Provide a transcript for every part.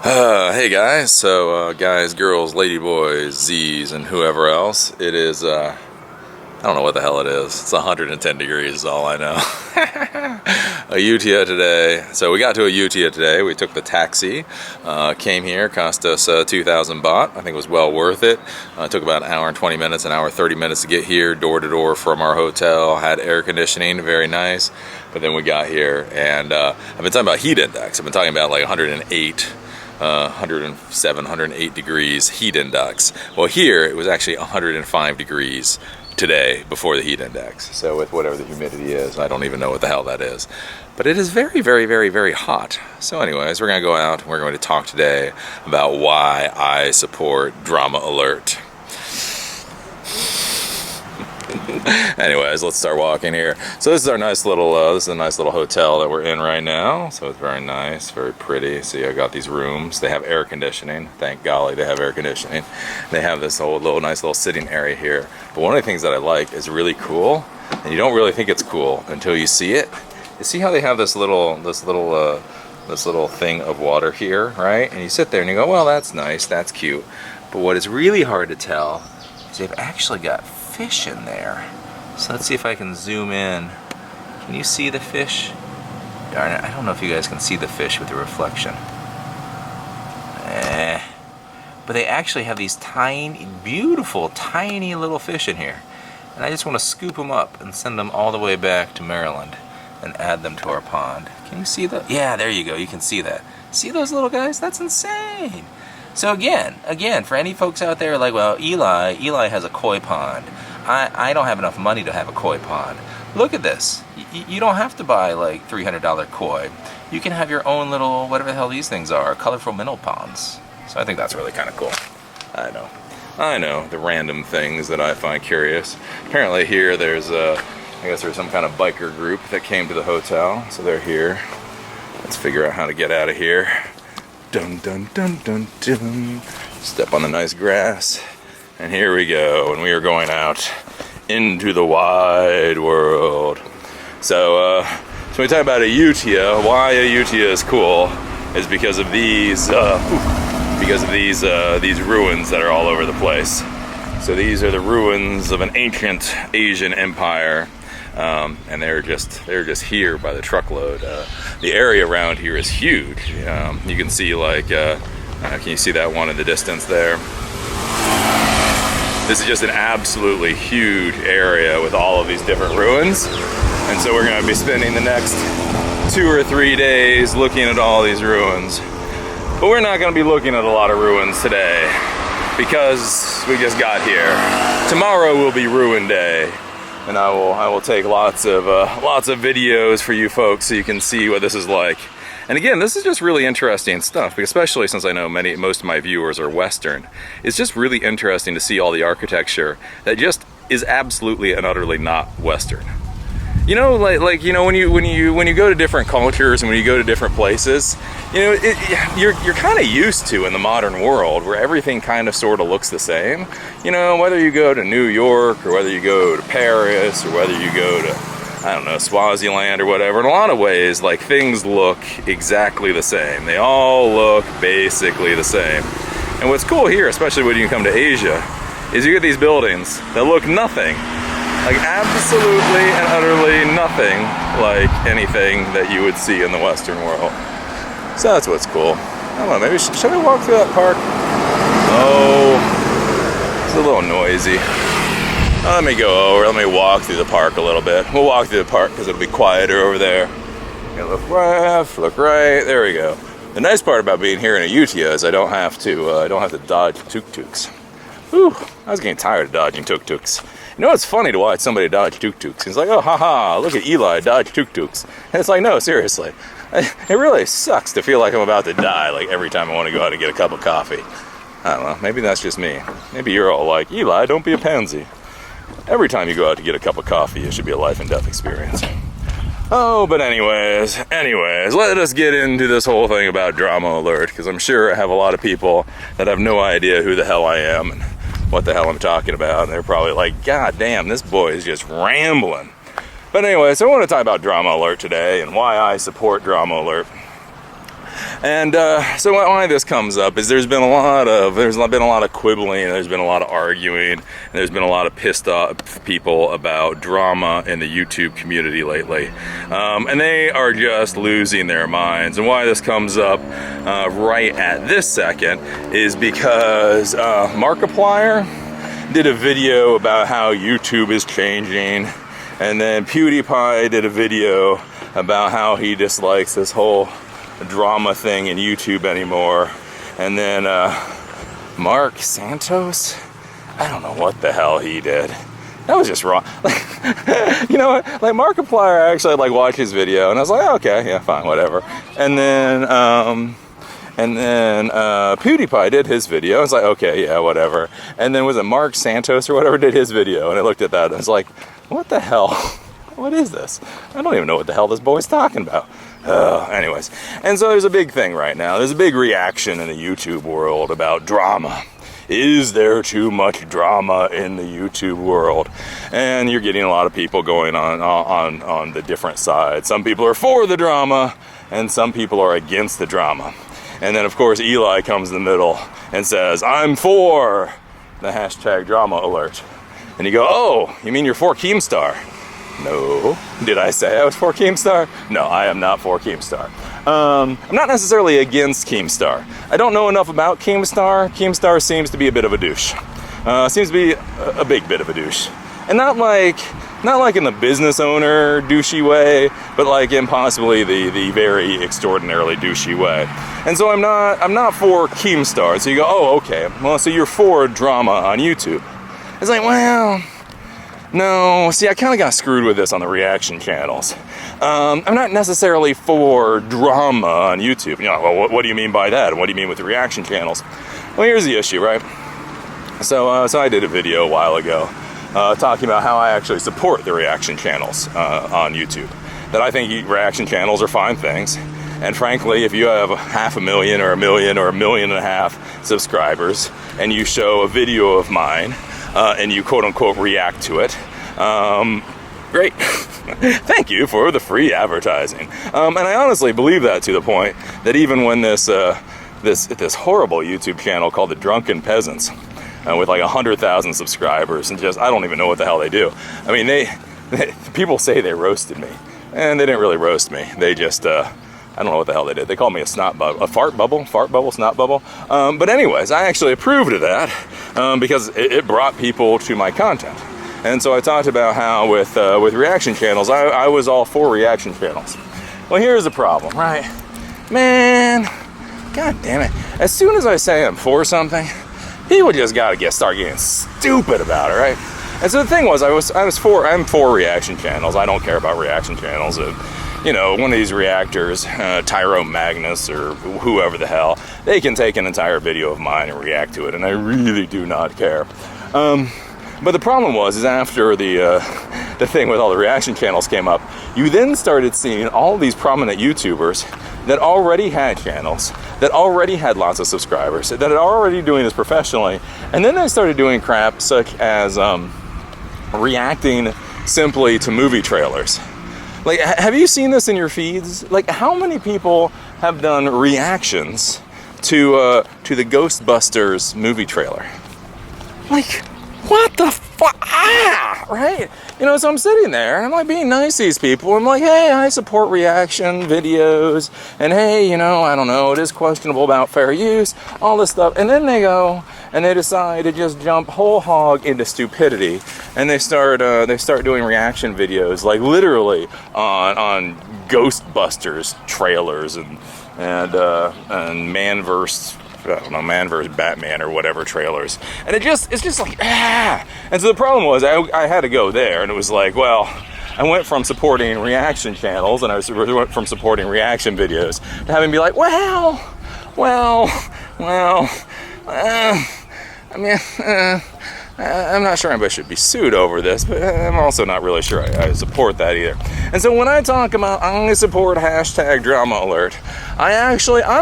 Hey guys, guys, girls, lady boys, Z's, and whoever else, it is, I don't know what the hell it is. It's 110 degrees is all I know. A Utia today. So we got to a Utia today. We took the taxi, came here, cost us 2,000 baht. I think it was well worth it. It took about an hour and 20 minutes, an hour 30 minutes to get here, door to door from our hotel. Had air conditioning, very nice. But then we got here, and I've been talking about heat index. I've been talking about like 108. 107, 108 degrees heat index. Well, here it was actually 105 degrees today before the heat index. So with whatever the humidity is, I don't even know what the hell that is. But it is very, very, very, very hot. So anyways, we're going to go out and we're going to talk today about why I support Drama Alert. Anyways, let's start walking here. So this is our nice little, this is a nice little hotel that we're in right now. So it's very nice, very pretty. See, I got these rooms. They have air conditioning. Thank golly, they have air conditioning. They have this whole little nice little sitting area here. But one of the things that I like is really cool, and you don't really think it's cool until you see it. You see how they have this little thing of water here, right? And you sit there and you go, well, that's nice, that's cute. But what is really hard to tell is they've actually got fish in there. So let's see if I can zoom in. Can you see the fish? Darn it, I don't know if you guys can see the fish with the reflection. But they actually have these tiny, beautiful, tiny little fish in here. And I just want to scoop them up and send them all the way back to Maryland and add them to our pond. Can you see that? Yeah, there you go, you can see that. See those little guys? That's insane. So again, for any folks out there like, well, Eli has a koi pond. I don't have enough money to have a koi pond. Look at this. You don't have to buy like $300 koi. You can have your own little, whatever the hell these things are, colorful minnow ponds. So I think that's really kind of cool. I know, the random things that I find curious. Apparently here there's I guess there's some kind of biker group that came to the hotel. So they're here. Let's figure out how to get out of here. Dun dun dun dun dun. Step on the nice grass. And here we go, and we are going out into the wide world. So we talk about a Utia. Why a Utia is cool is because of these ruins that are all over the place. So these are the ruins of an ancient Asian empire, and they're just here by the truckload. The area around here is huge. You can see like, can you see that one in the distance there? This is just an absolutely huge area with all of these different ruins. And so we're gonna be spending the next 2 or 3 days looking at all these ruins. But we're not gonna be looking at a lot of ruins today because we just got here. Tomorrow will be ruin day. And I will take lots of videos for you folks so you can see what this is like. And again, this is just really interesting stuff, especially since I know most of my viewers are Western. It's just really interesting to see all the architecture that just is absolutely and utterly not Western. You know, like you know, when you go to different cultures and when you go to different places, you know, you're kind of used to in the modern world where everything kind of sort of looks the same. You know, whether you go to New York or whether you go to Paris or whether you go to, I don't know, Swaziland or whatever. In a lot of ways, like, things look exactly the same. They all look basically the same. And what's cool here, especially when you come to Asia, is you get these buildings that look nothing, like absolutely and utterly nothing like anything that you would see in the Western world. So that's what's cool. I don't know, maybe should I walk through that park? Oh, it's a little noisy. Let me go over, let me walk through the park a little bit. We'll walk through the park because it'll be quieter over there. Look left, look right, there we go. The nice part about being here in a Utia is I don't have to dodge tuk-tuks. Whew, I was getting tired of dodging tuk-tuks. You know, it's funny to watch somebody dodge tuk-tuks. It's like, oh, haha, look at Eli dodge tuk-tuks. And it's like, no, seriously. It really sucks to feel like I'm about to die, like every time I want to go out and get a cup of coffee. I don't know, maybe that's just me. Maybe you're all like, Eli, don't be a pansy. Every time you go out to get a cup of coffee, it should be a life and death experience. Oh, but anyways, let us get into this whole thing about Drama Alert, because I'm sure I have a lot of people that have no idea who the hell I am and what the hell I'm talking about, and they're probably like, God damn, this boy is just rambling. But anyways, I want to talk about Drama Alert today and why I support Drama Alert. And so why this comes up is there's been a lot of quibbling, there's been a lot of arguing, and there's been a lot of pissed off people about drama in the YouTube community lately, and they are just losing their minds. And why this comes up right at this second is because Markiplier did a video about how YouTube is changing, and then PewDiePie did a video about how he dislikes this whole drama thing in YouTube anymore. And then Mark Santos, I don't know what the hell he did. That was just wrong. Like, you know what? Like Markiplier, I actually like watched his video, and I was like, oh, okay, yeah, fine, whatever. And then PewDiePie did his video. I was like, okay, yeah, whatever. And then was it Mark Santos or whatever did his video, and I looked at that and I was like, what the hell? What is this? I don't even know what the hell this boy's talking about. Anyways, and so there's a big thing right now. There's a big reaction in the YouTube world about drama. Is there too much drama in the YouTube world? And you're getting a lot of people going on the different sides. Some people are for the drama, and some people are against the drama. And then, of course, Eli comes in the middle and says, I'm for the hashtag drama alert. And you go, oh, you mean you're for Keemstar? No. Did I say I was for Keemstar? No, I am not for Keemstar. I'm not necessarily against Keemstar. I don't know enough about Keemstar. Keemstar seems to be a bit of a douche. Seems to be a big bit of a douche. And not like in the business owner douchey way, but like in possibly the very extraordinarily douchey way. And so I'm not for Keemstar. So you go, oh, okay. Well, so you're for drama on YouTube. It's like, well, no. See, I kind of got screwed with this on the reaction channels. I'm not necessarily for drama on YouTube. You know, well, what do you mean by that? What do you mean with the reaction channels? Well, here's the issue, right? So I did a video a while ago talking about how I actually support the reaction channels on YouTube. That I think reaction channels are fine things. And frankly, if you have 500,000 or 1 million or 1.5 million subscribers, and you show a video of mine, and you quote-unquote react to it, great. Thank you for the free advertising. And I honestly believe that to the point that even when this horrible YouTube channel called The Drunken Peasants, with like 100,000 subscribers, and just, I don't even know what the hell they do. I mean, people say they roasted me, and they didn't really roast me. They just, I don't know what the hell they did. They called me a snot bubble, a fart bubble, snot bubble. But anyways, I actually approved of that because it brought people to my content. And so I talked about how with reaction channels, I was all for reaction channels. Well, here's the problem, right? Man, god damn it. As soon as I say I'm for something, people just gotta start getting stupid about it, right? And so the thing was, I'm for reaction channels. I don't care about reaction channels. You know, one of these reactors, Tyrone Magnus or whoever the hell, they can take an entire video of mine and react to it, and I really do not care. But the problem is after the thing with all the reaction channels came up, you then started seeing all these prominent YouTubers that already had channels, that already had lots of subscribers, that are already doing this professionally, and then they started doing crap such as reacting simply to movie trailers. Like, have you seen this in your feeds? Like, how many people have done reactions to the Ghostbusters movie trailer? Like, what the fuck? Right? You know, so I'm sitting there and I'm like being nice to these people. I'm like, hey, I support reaction videos, and hey, you know, I don't know, it is questionable about fair use, all this stuff. And then they go and they decide to just jump whole hog into stupidity, and they start doing reaction videos, like literally on Ghostbusters trailers and Man vs. Batman or whatever trailers, and it's just like And so the problem was I had to go there, and it was like, well, I went from supporting reaction channels and I went from supporting reaction videos to having to be like, I mean, I'm not sure anybody should be sued over this, but I'm also not really sure I support that either. And so when I talk about I'm going to support hashtag drama alert, I'm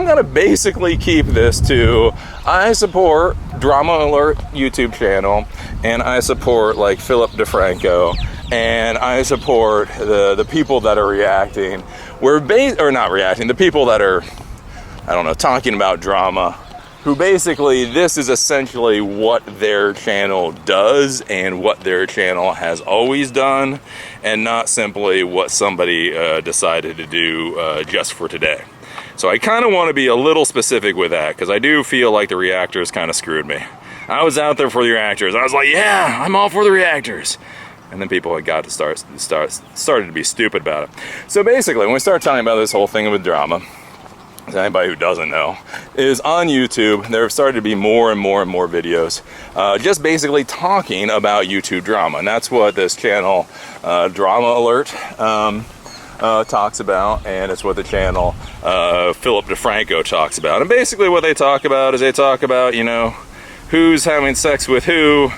going to basically keep this to I support drama alert YouTube channel, and I support like Philip DeFranco, and I support the people that are reacting. Or not reacting, the people that are I don't know, talking about drama, who basically, this is essentially what their channel does and what their channel has always done, and not simply what somebody decided to do just for today. So I kind of want to be a little specific with that, because I do feel like the reactors kind of screwed me. I was out there for the reactors. I was like, yeah, I'm all for the reactors. And then people had got to started to be stupid about it. So basically, when we start talking about this whole thing with drama, as anybody who doesn't know, is on YouTube, there have started to be more and more and more videos just basically talking about YouTube drama. And that's what this channel, Drama Alert, talks about, and it's what the channel Philip DeFranco talks about. And basically what they talk about is they talk about, you know, who's having sex with who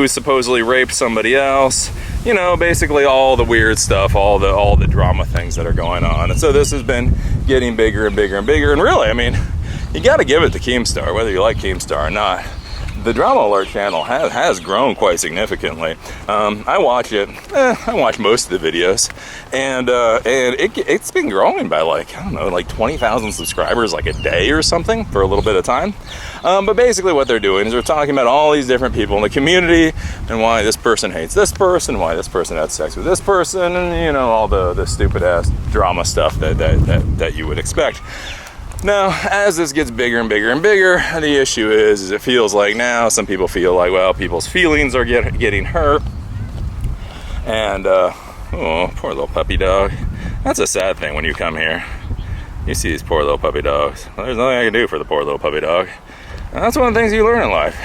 supposedly raped somebody else, you know, basically all the weird stuff, all the drama things that are going on. And so this has been getting bigger and bigger and bigger. And really, I mean, you got to give it to Keemstar, whether you like Keemstar or not. The Drama Alert channel has grown quite significantly. I watch it. I watch most of the videos, and it's been growing by like, I don't know, like 20,000 subscribers like a day or something for a little bit of time. But basically, what they're doing is they're talking about all these different people in the community and why this person hates this person, why this person had sex with this person, and you know, all the stupid ass drama stuff that you would expect. Now, as this gets bigger and bigger and bigger, the issue is it feels like now some people feel like, well, people's feelings are getting hurt. And, oh, poor little puppy dog. That's a sad thing when you come here. You see these poor little puppy dogs. Well, there's nothing I can do for the poor little puppy dog. And that's one of the things you learn in life.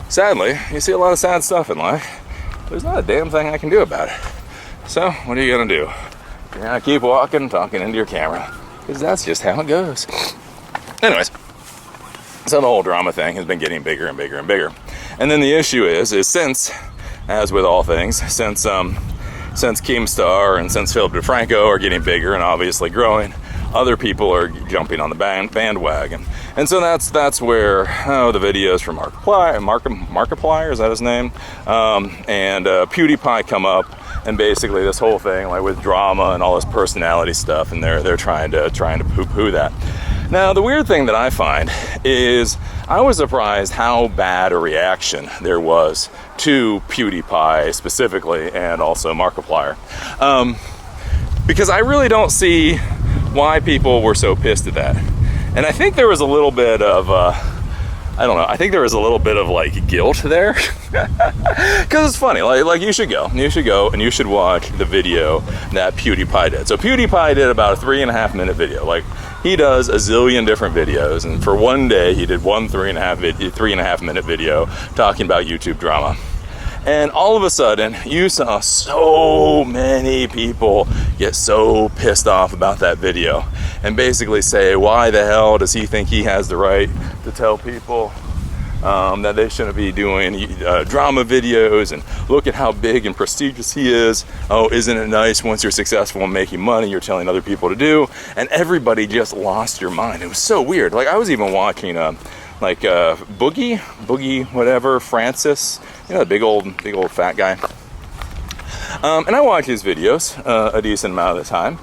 Sadly, you see a lot of sad stuff in life. There's not a damn thing I can do about it. So, what are you gonna do? You're gonna keep walking, talking into your camera. Because that's just how it goes. Anyways, so the whole drama thing has been getting bigger and bigger and bigger. And then the issue is since, as with all things, since Keemstar and since Philip DeFranco are getting bigger and obviously growing, other people are jumping on the bandwagon. And so that's where the videos from Markiplier, is that his name? And PewDiePie come up. And basically this whole thing, like with drama and all this personality stuff, and they're trying to poo-poo that. Now, the weird thing that I find is I was surprised how bad a reaction there was to PewDiePie specifically, and also Markiplier. Because I really don't see why people were so pissed at that. And I think there was a little bit of I don't know, I think there was a little bit of like guilt there. Because it's funny, like you should go and you should watch the video that PewDiePie did. So PewDiePie did about a 3.5 minute video. Like, he does a zillion different videos, and for one day he did one 3.5 minute video talking about YouTube drama. And all of a sudden, you saw so many people get so pissed off about that video and basically say, why the hell does he think he has the right to tell people that they shouldn't be doing drama videos, and look at how big and prestigious he is. Oh, isn't it nice once you're successful and making money, you're telling other people to do? And everybody just lost your mind. It was so weird. Like, I was even watching Boogie, whatever, Francis, you know, the big old fat guy. And I watch his videos a decent amount of the time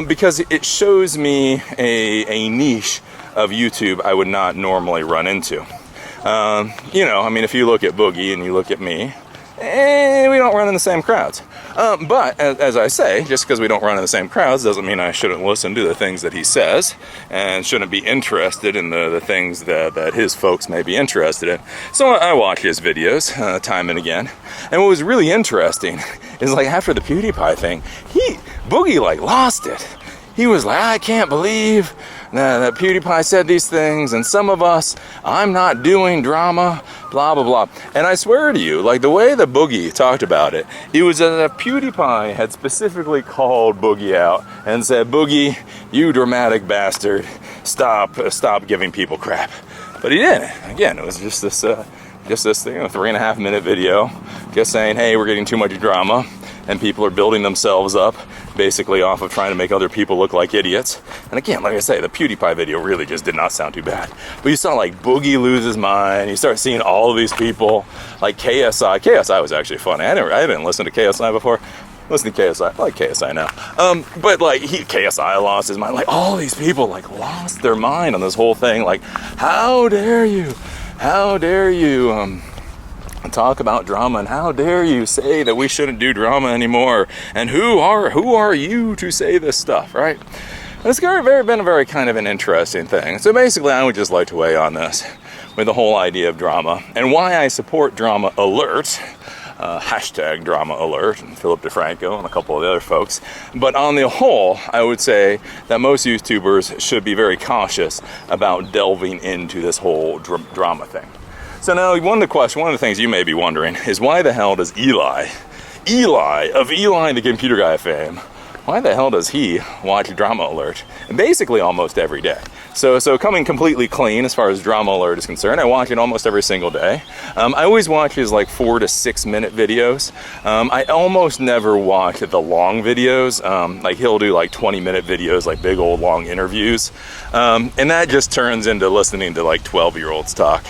because it shows me a niche of YouTube I would not normally run into. You know, I mean, if you look at Boogie and you look at me, we don't run in the same crowds. But as I say, just because we don't run in the same crowds doesn't mean I shouldn't listen to the things that he says and shouldn't be interested in the things that his folks may be interested in. So I watch his videos time and again. And what was really interesting is, like, after the PewDiePie thing, Boogie like lost it. He was like, I can't believe that PewDiePie said these things, and some of us, I'm not doing drama, blah, blah, blah. And I swear to you, like, the way that Boogie talked about it, it was that PewDiePie had specifically called Boogie out and said, Boogie, you dramatic bastard, stop giving people crap. But he didn't. Again, it was just this 3.5 minute video, just saying, hey, we're getting too much drama, and people are building themselves up basically off of trying to make other people look like idiots. And again, like I say, the PewDiePie video really just did not sound too bad. But you saw, like, Boogie lose his mind. You start seeing all of these people, like KSI. KSI was actually funny. I didn't listen to KSI before. listen to KSI. I like KSI now. But like KSI lost his mind. Like all these people like lost their mind on this whole thing. Like, how dare you? How dare you talk about drama, and how dare you say that we shouldn't do drama anymore? And who are you to say this stuff, right? It's been a very kind of an interesting thing. So basically, I would just like to weigh on this with the whole idea of drama and why I support Drama Alert. Hashtag Drama Alert and Philip DeFranco and a couple of the other folks. But on the whole, I would say that most YouTubers should be very cautious about delving into this whole drama thing. So now one of the things you may be wondering is why the hell does Eli of Eli the Computer Guy fame, why the hell does he watch Drama Alert? Basically almost every day. So coming completely clean as far as Drama Alert is concerned, I watch it almost every single day. I always watch his like 4 to 6 minute videos. I almost never watch the long videos. Like he'll do like 20-minute videos, like big old long interviews. And that just turns into listening to like 12-year-olds talk.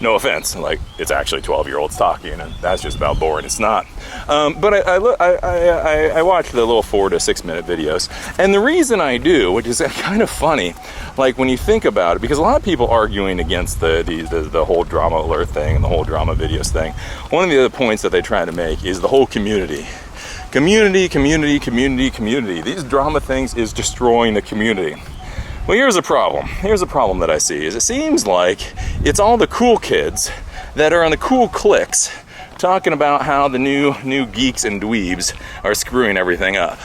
No offense, like it's actually 12-year-olds talking, and that's just about boring. It's not. But I watch the little 4 to 6 minute videos, and the reason I do, which is kind of funny, like when you think about it, because a lot of people arguing against the whole Drama Alert thing and the whole drama videos thing. One of the other points that they try to make is the whole community. Community. These drama things is destroying the community. Well, here's a problem. Here's a problem that I see is it seems like it's all the cool kids that are on the cool cliques talking about how the new geeks and dweebs are screwing everything up.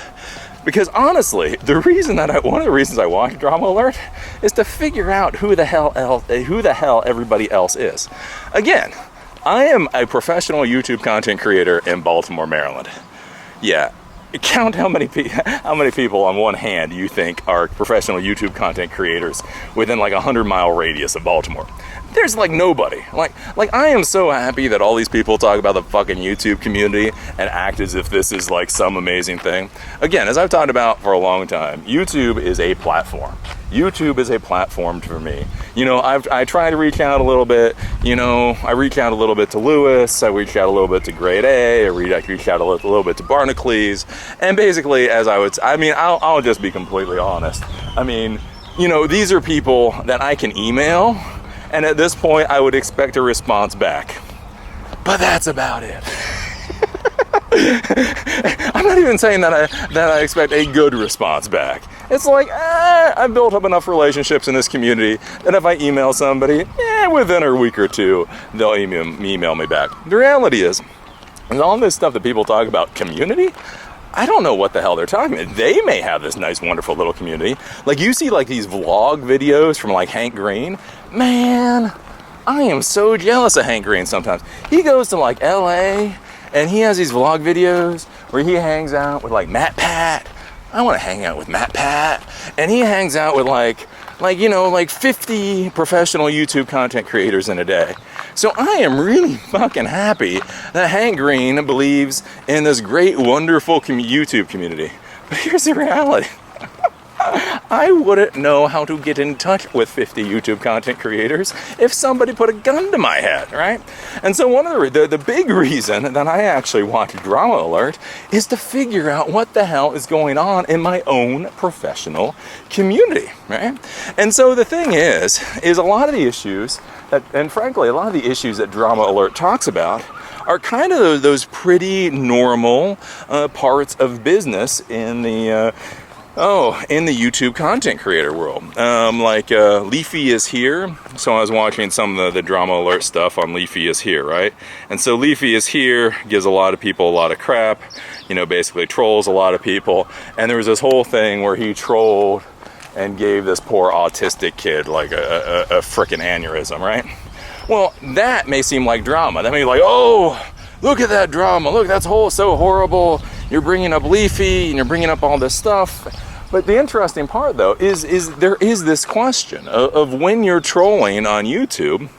Because honestly, one of the reasons I watch Drama Alert is to figure out who the hell everybody else is. Again, I am a professional YouTube content creator in Baltimore, Maryland. Yeah. Count how many people on one hand you think are professional YouTube content creators within like 100-mile radius of Baltimore. There's like nobody. Like I am so happy that all these people talk about the fucking YouTube community and act as if this is like some amazing thing. Again, as I've talked about for a long time, YouTube is a platform. YouTube is a platform for me. You know, I try to reach out a little bit. You know, I reach out a little bit to Lewis. I reach out a little bit to Grade A. I reach out a little bit to Barnacles. And basically, I'll just be completely honest. I mean, you know, these are people that I can email, and at this point, I would expect a response back. But that's about it. I'm not even saying that I expect a good response back. It's like, I've built up enough relationships in this community that if I email somebody, within a week or two, they'll email me back. The reality is, all this stuff that people talk about community, I don't know what the hell they're talking about. They may have this nice, wonderful little community. Like you see like these vlog videos from like Hank Green. Man, I am so jealous of Hank Green sometimes. He goes to like LA and he has these vlog videos where he hangs out with like Matt Pat. I want to hang out with Matt Pat. And he hangs out with like 50 professional YouTube content creators in a day. So I am really fucking happy that Hank Green believes in this great, wonderful YouTube community. But here's the reality. I wouldn't know how to get in touch with 50 YouTube content creators if somebody put a gun to my head, right? And so one of the big reason that I actually watch Drama Alert is to figure out what the hell is going on in my own professional community, right? And so the thing is a lot of the issues and frankly, a lot of the issues that Drama Alert talks about are kind of those pretty normal parts of business in the YouTube content creator world. Leafy is here. So I was watching some of the Drama Alert stuff on Leafy is here, right? And so Leafy is here, gives a lot of people a lot of crap, you know, basically trolls a lot of people. And there was this whole thing where he trolled and gave this poor autistic kid like a frickin' aneurysm, right? Well, that may seem like drama. That may be like, oh, look at that drama. Look, that's so horrible. You're bringing up Leafy and you're bringing up all this stuff. But the interesting part, though, is there is this question of when you're trolling on YouTube,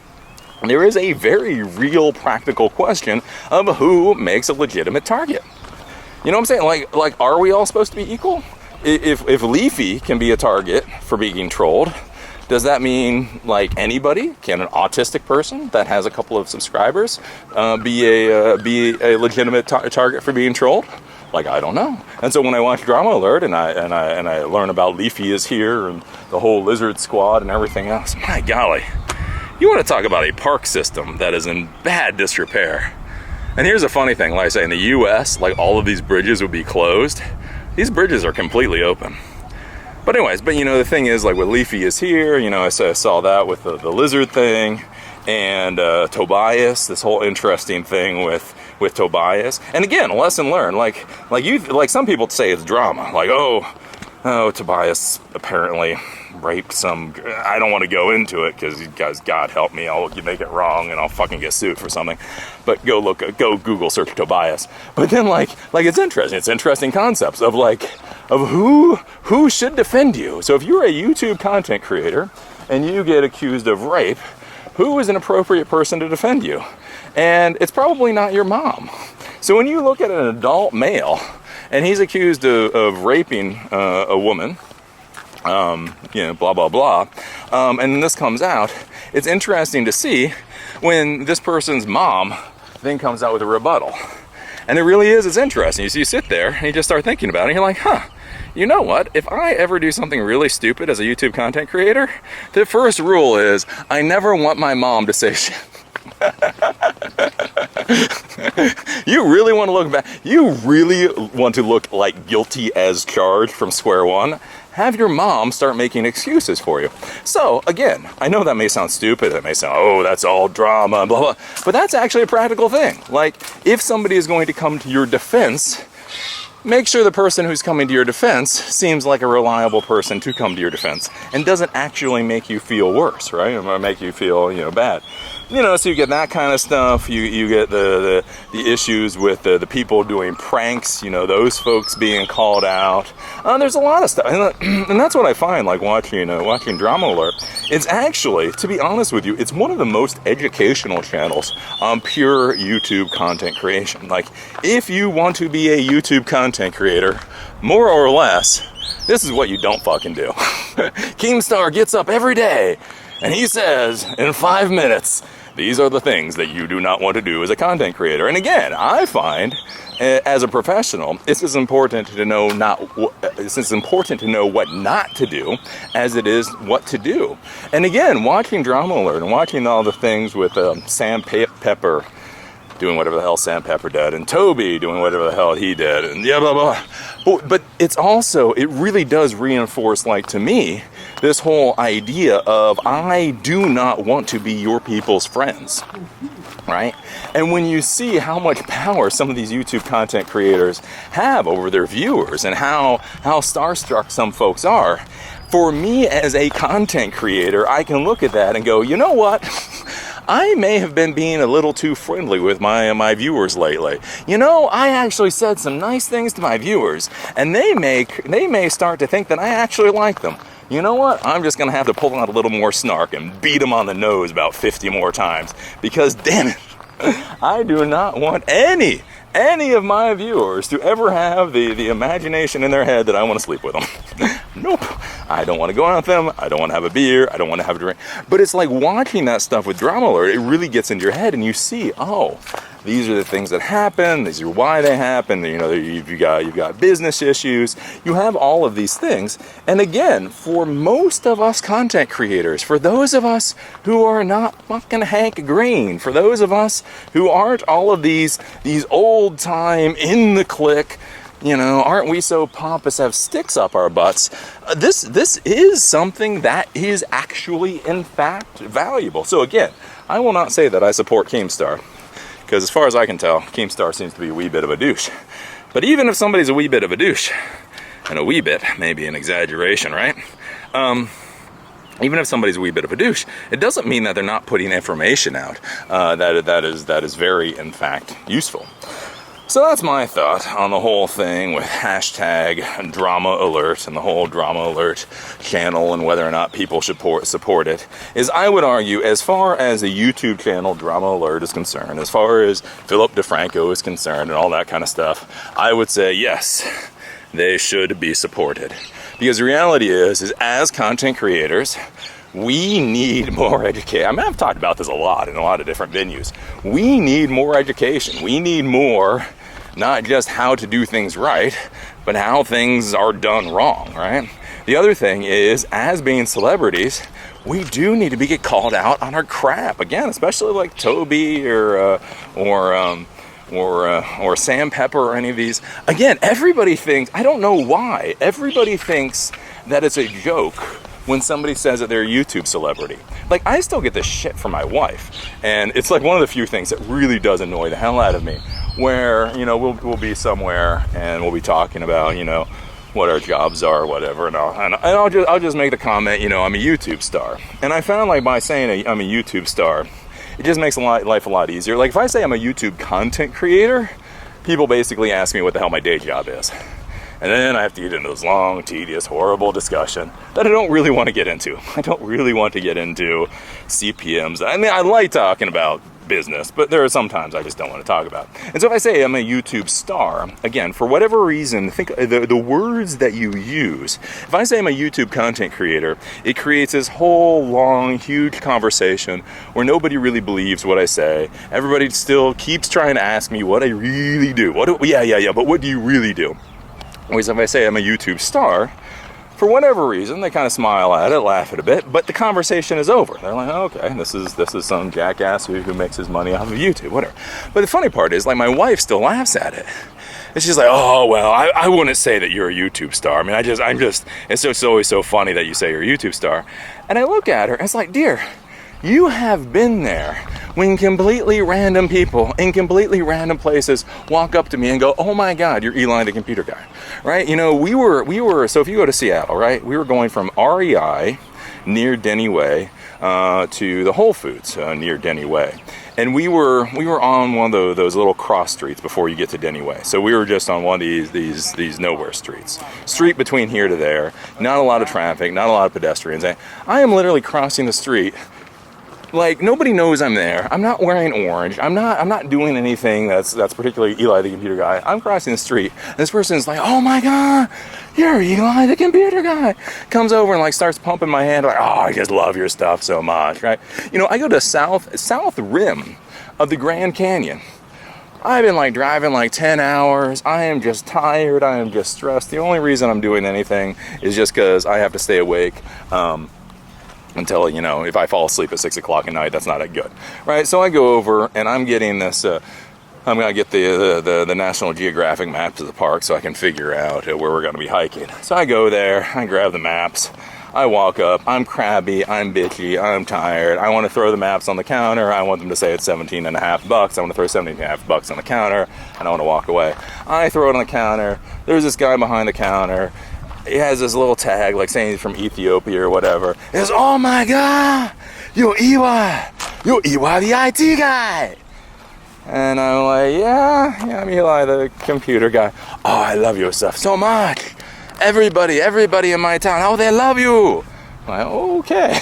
there is a very real practical question of who makes a legitimate target. You know what I'm saying? Like, are we all supposed to be equal? If Leafy can be a target for being trolled, does that mean like anybody? Can an autistic person that has a couple of subscribers be a legitimate target for being trolled? Like, I don't know. And so when I watch Drama Alert and I learn about Leafy is here and the whole lizard squad and everything else, my golly, you want to talk about a park system that is in bad disrepair. And here's a funny thing, like I say, in the US, like all of these bridges would be closed. These bridges are completely open. But anyways, but you know, the thing is, like with Leafy is here, you know, I saw that with the lizard thing, and Tobias, this whole interesting thing with Tobias. And again, a lesson learned, like some people say it's drama, like, oh, Tobias apparently raped some, I don't want to go into it because you guys, God help me, you make it wrong and I'll fucking get sued for something. But go Google search Tobias. But then like it's interesting concepts of who should defend you. So if you're a YouTube content creator and you get accused of rape, who is an appropriate person to defend you? And it's probably not your mom. So when you look at an adult male and he's accused of raping a woman, you know, blah, blah, blah, and this comes out, it's interesting to see when this person's mom then comes out with a rebuttal. And it really is, it's interesting. You sit there and you just start thinking about it and you're like, huh, you know what? If I ever do something really stupid as a YouTube content creator, the first rule is I never want my mom to say shit. You really want to look back, you really want to look like guilty as charged from square one, have your mom start making excuses for you. So again, I know that may sound stupid, it may sound, oh, that's all drama, blah, blah, but that's actually a practical thing. Like, if somebody is going to come to your defense, make sure the person who's coming to your defense seems like a reliable person to come to your defense and doesn't actually make you feel worse, right? Or make you feel, you know, bad. You know, so you get that kind of stuff. You get the issues with the people doing pranks, you know, those folks being called out. There's a lot of stuff. And that's what I find, like watching Drama Alert. It's actually, to be honest with you, it's one of the most educational channels on pure YouTube content creation. Like, if you want to be a YouTube content creator, more or less, this is what you don't fucking do. Keemstar gets up every day and he says, in 5 minutes, these are the things that you do not want to do as a content creator. And again, I find, as a professional, it's as important to know what not to do as it is what to do. And again, watching Drama Alert and watching all the things with Sam Pepper doing whatever the hell Sam Pepper did, and Toby doing whatever the hell he did, and yeah, blah, blah. But it's also, it really does reinforce, like, to me, this whole idea of I do not want to be your people's friends, right? And when you see how much power some of these YouTube content creators have over their viewers and how starstruck some folks are, for me as a content creator, I can look at that and go, you know what? I may have been being a little too friendly with my viewers lately. You know, I actually said some nice things to my viewers, and they may start to think that I actually like them. You know what? I'm just going to have to pull out a little more snark and beat them on the nose about 50 more times, because damn it, I do not want any of my viewers to ever have the imagination in their head that I want to sleep with them. Nope. I don't want to go out with them. I don't want to have a beer. I don't want to have a drink. But it's like watching that stuff with Drama Alert. It really gets into your head and you see, oh, these are the things that happen. These are why they happen. You know, you've got business issues. You have all of these things. And again, for most of us content creators, for those of us who are not fucking Hank Green, for those of us who aren't all of these old time in the clique, you know, aren't we so pompous, have sticks up our butts? This is something that is actually, in fact, valuable. So again, I will not say that I support Keemstar, because as far as I can tell, Keemstar seems to be a wee bit of a douche. But even if somebody's a wee bit of a douche, and a wee bit may be an exaggeration, right? Even if somebody's a wee bit of a douche, it doesn't mean that they're not putting information out that is very, in fact, useful. So that's my thought on the whole thing with hashtag Drama Alert and the whole Drama Alert channel and whether or not people should support it, is I would argue, as far as the YouTube channel Drama Alert is concerned, as far as Philip DeFranco is concerned and all that kind of stuff, I would say yes, they should be supported. Because the reality is as content creators, we need more education. I mean, I've talked about this a lot in a lot of different venues. We need more education. We need more not just how to do things right, but how things are done wrong, right? The other thing is, as being celebrities, we do need to get called out on our crap. Again, especially like Toby or Sam Pepper or any of these. Again, everybody thinks, I don't know why, everybody thinks that it's a joke when somebody says that they're a YouTube celebrity. Like, I still get this shit from my wife, and it's like one of the few things that really does annoy the hell out of me, where, you know, we'll be somewhere and we'll be talking about, you know, what our jobs are or whatever, and I'll just make the comment, you know, I'm a YouTube star. And I found, like, by saying I'm a YouTube star, it just makes life a lot easier. Like, if I say I'm a YouTube content creator, people basically ask me what the hell my day job is. And then I have to get into this long, tedious, horrible discussion that I don't really want to get into. I don't really want to get into CPMs. I mean, I like talking about business, but there are some times I just don't want to talk about. And so if I say I'm a YouTube star, again, for whatever reason, think the words that you use. If I say I'm a YouTube content creator, it creates this whole long, huge conversation where nobody really believes what I say. Everybody still keeps trying to ask me what I really do. But what do you really do? Whereas if I say I'm a YouTube star, for whatever reason, they kind of smile at it, laugh at it a bit, but the conversation is over. They're like, oh, okay, this is some jackass who makes his money off of YouTube, whatever. But the funny part is, like, my wife still laughs at it. And she's like, oh, well, I wouldn't say that you're a YouTube star. I mean, it's always so funny that you say you're a YouTube star. And I look at her, and it's like, dear, you have been there when completely random people in completely random places walk up to me and go, oh my God, you're Eli the computer guy, right? You know, we were, so if you go to Seattle, right, we were going from REI near Denny Way to the Whole Foods near Denny Way. And we were on one of those little cross streets before you get to Denny Way. So we were just on one of these nowhere streets. Street between here to there, not a lot of traffic, not a lot of pedestrians. I am literally crossing the street. Like, nobody knows I'm there. I'm not wearing orange. I'm not doing anything that's particularly Eli the computer guy. I'm crossing the street, and this person's like, oh my God, you're Eli the computer guy. Comes over and like starts pumping my hand, like, oh, I just love your stuff so much, right? You know, I go to south rim of the Grand Canyon. I've been like driving like 10 hours. I am just tired. I am just stressed. The only reason I'm doing anything is just because I have to stay awake. Until, you know, if I fall asleep at 6 o'clock at night, that's not that good, right? So I go over and I'm getting this, I'm gonna get the National Geographic maps of the park so I can figure out where we're gonna be hiking. So I go there, I grab the maps, I walk up, I'm crabby, I'm bitchy, I'm tired, I want to throw the maps on the counter, I want them to say it's $17.50, I want to throw $17.50 on the counter, and I want to walk away. I throw it on the counter, there's this guy behind the counter. He has this little tag, like saying he's from Ethiopia or whatever. He goes, oh my God, you're Eli the IT guy. And I'm like, yeah, I'm Eli the computer guy. Oh, I love your stuff so much. Everybody in my town, oh, they love you. I'm like, okay.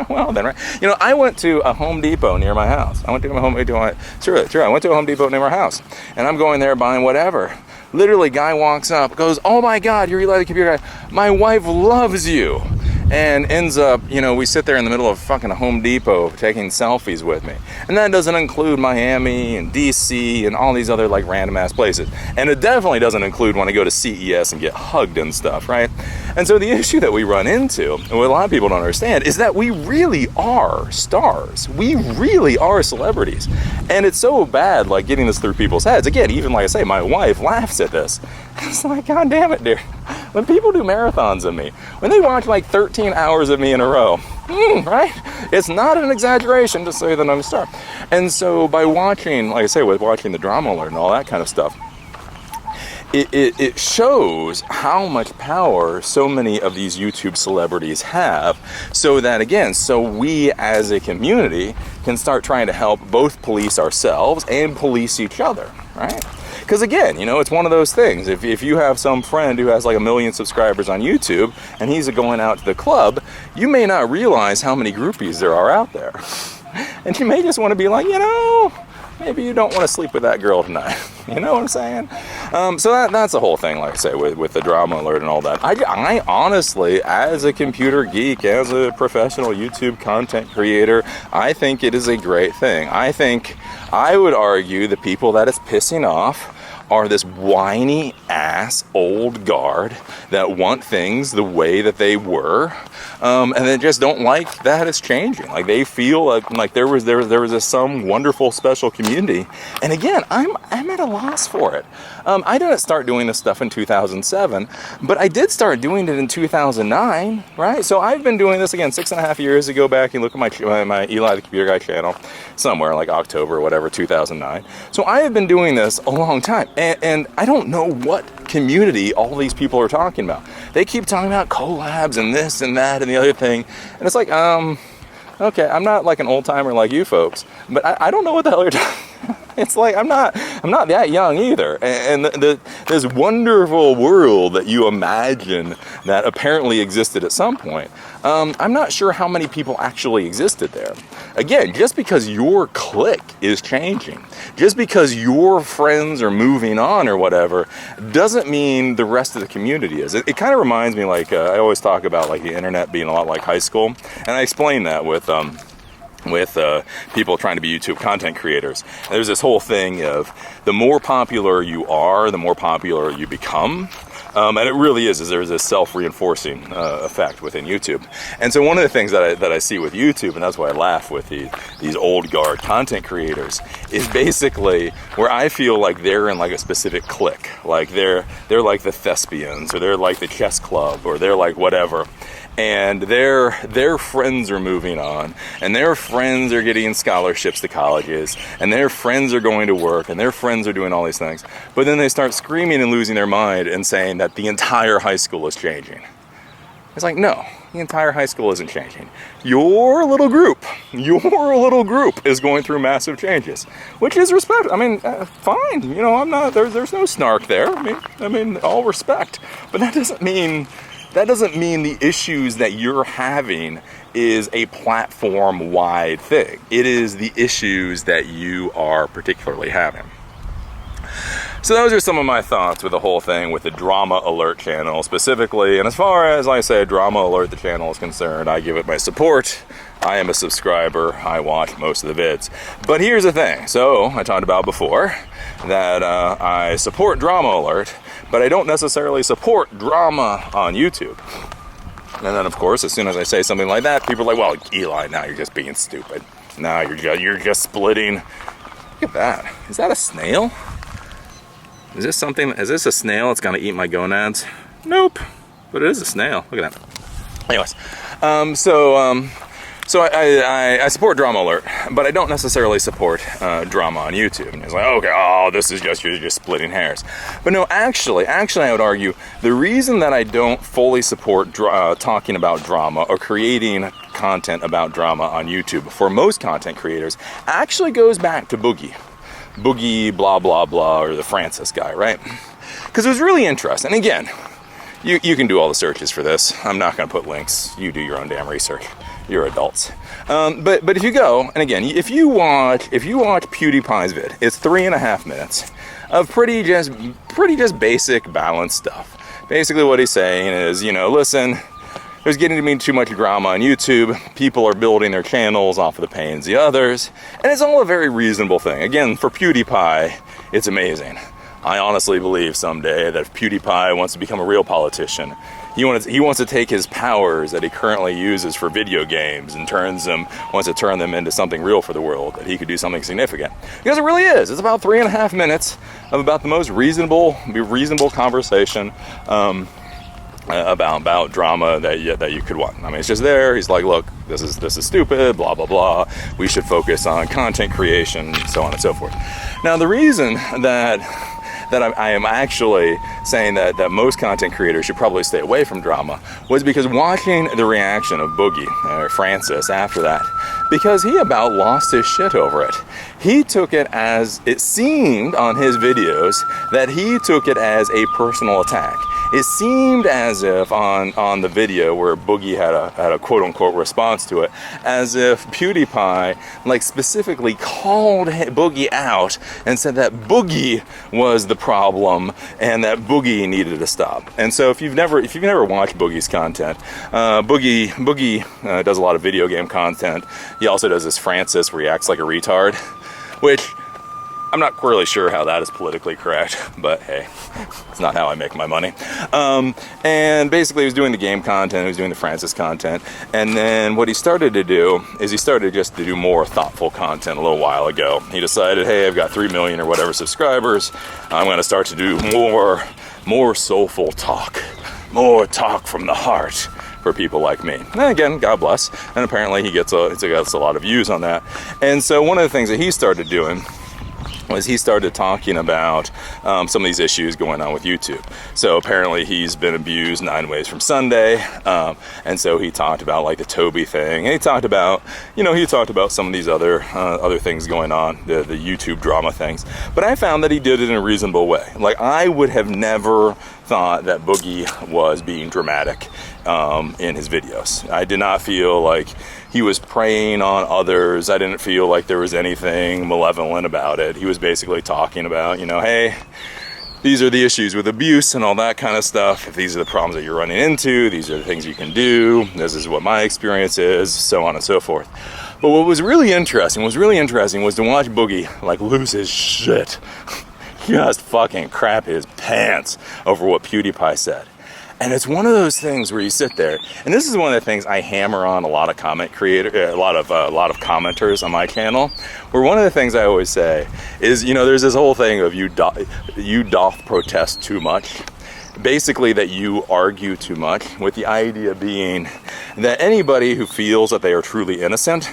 Well then, right? You know, I went to a Home Depot near my house. I went to a Home Depot near my house. And I'm going there buying whatever. Literally, guy walks up, goes, oh my God, you're Eli the computer guy. My wife loves you. And ends up, you know, we sit there in the middle of fucking Home Depot taking selfies with me. And that doesn't include Miami and DC and all these other like random ass places. And it definitely doesn't include when I go to CES and get hugged and stuff, right? And so the issue that we run into, and what a lot of people don't understand, is that we really are stars. We really are celebrities. And it's so bad, like, getting this through people's heads. Again, even like I say, my wife laughs at this. It's like, God damn it, dude. When people do marathons of me, when they watch like 13 hours of me in a row, right? It's not an exaggeration to say that I'm a star. And so by watching, like I say, with watching the Drama Alert and all that kind of stuff, it shows how much power so many of these YouTube celebrities have, so that, again, so we as a community can start trying to help both police ourselves and police each other, right? Because again, you know, it's one of those things. If you have some friend who has like 1 million subscribers on YouTube and he's going out to the club, you may not realize how many groupies there are out there. And you may just want to be like, you know, maybe you don't want to sleep with that girl tonight. You know what I'm saying? So that's the whole thing, like I say, with the Drama Alert and all that. I honestly, as a computer geek, as a professional YouTube content creator, I think it is a great thing. I think I would argue the people that it's pissing off are this whiny ass old guard that want things the way that they were, and they just don't like that it's changing. Like they feel like there was some wonderful special community. And again, I'm at a loss for it. I didn't start doing this stuff in 2007, but I did start doing it in 2009, right? So I've been doing this again 6.5 years ago. Back and look at my Eli the Computer Guy channel, somewhere like October or whatever 2009. So I have been doing this a long time, and I don't know what community all these people are talking about. They keep talking about collabs and this and that and the other thing, and it's like, okay, I'm not like an old timer like you folks, but I don't know what the hell you're talking. It's like I'm not that young either, and this wonderful world that you imagine that apparently existed at some point. I'm not sure how many people actually existed there. Again, just because your clique is changing, just because your friends are moving on or whatever, doesn't mean the rest of the community is. It kind of reminds me, like I always talk about, like the internet being a lot like high school, and I explain that with people trying to be YouTube content creators. There's this whole thing of the more popular you are, the more popular you become. And it really is there's this self-reinforcing effect within YouTube. And so one of the things that I see with YouTube, and that's why I laugh with these old guard content creators, is basically where I feel like they're in like a specific clique. Like they're like the thespians, or they're like the chess club, or they're like whatever. And their friends are moving on, and their friends are getting scholarships to colleges, and their friends are going to work, and their friends are doing all these things. But then they start screaming and losing their mind and saying that the entire high school is changing. It's like, no, the entire high school isn't changing. Your little group is going through massive changes, which is respect. I mean, fine. You know, I'm not. There's no snark there. I mean, all respect. But that doesn't mean the issues that you're having is a platform-wide thing. It is the issues that you are particularly having. So those are some of my thoughts with the whole thing with the Drama Alert channel specifically. And as far as, like I say, Drama Alert, the channel is concerned, I give it my support. I am a subscriber. I watch most of the vids. But here's the thing. So I talked about before that I support Drama Alert, but I don't necessarily support drama on YouTube. And then, of course, as soon as I say something like that, people are like, well, Eli, now you're just being stupid. Now you're just splitting. Look at that. Is that a snail? Is this a snail that's gonna eat my gonads? Nope. But it is a snail. Look at that. Anyways, so I support Drama Alert, but I don't necessarily support drama on YouTube. And it's like, okay, this is you're just splitting hairs. But no, actually, I would argue the reason that I don't fully support talking about drama or creating content about drama on YouTube for most content creators actually goes back to Boogie blah blah blah, or the Francis guy, right? Because it was really interesting. And again, you can do all the searches for this. I'm not going to put links. You do your own damn research. You're adults. But if you go, and again, if you watch PewDiePie's vid, it's 3.5 minutes of pretty just basic balanced stuff. Basically what he's saying is, listen, there's getting to be too much drama on YouTube. People are building their channels off of the pains of the others. And it's all a very reasonable thing. Again, for PewDiePie, it's amazing. I honestly believe someday that if PewDiePie wants to become a real politician, he wants to take his powers that he currently uses for video games and wants to turn them into something real for the world, that he could do something significant. Because it really is. It's about 3.5 minutes of about the most reasonable conversation about drama that you could want. I mean, it's just there. He's like, look, this is stupid, blah blah blah. We should focus on content creation, so on and so forth. Now, the reason that I am actually saying that most content creators should probably stay away from drama was because watching the reaction of Boogie, or Francis, after that, because he about lost his shit over it. He took it as, it seemed on his videos, that he took it as a personal attack. It seemed as if on the video where Boogie had a quote-unquote response to it, as if PewDiePie specifically called Boogie out and said that Boogie was the problem and that Boogie needed to stop. And so if you've never watched Boogie's content, Boogie does a lot of video game content. He also does this Francis where he acts like a retard, which I'm not really sure how that is politically correct, but hey, it's not how I make my money. And basically he was doing the game content, he was doing the Francis content, and then what he started to do is he started just to do more thoughtful content a little while ago. He decided, hey, I've got 3 million or whatever subscribers, I'm gonna start to do more soulful talk, more talk from the heart for people like me. And again, God bless, and apparently he gets a lot of views on that. And so one of the things that he started doing was he started talking about some of these issues going on with YouTube. So apparently he's been abused 9 ways from Sunday, and so he talked about like the Toby thing, and he talked about some of these other things going on, the YouTube drama things. But I found that he did it in a reasonable way. Like, I would have never thought that Boogie was being dramatic in his videos. I did not feel like he was preying on others. I didn't feel like there was anything malevolent about it. He was basically talking about, hey, these are the issues with abuse and all that kind of stuff. If these are the problems that you're running into, these are the things you can do. This is what my experience is, so on and so forth. But what was really interesting was to watch Boogie like lose his shit. Just fucking crap his pants over what PewDiePie said. And it's one of those things where you sit there, and this is one of the things I hammer on a lot of a lot of commenters on my channel, where one of the things I always say is, there's this whole thing of you doth protest too much. Basically that you argue too much, with the idea being that anybody who feels that they are truly innocent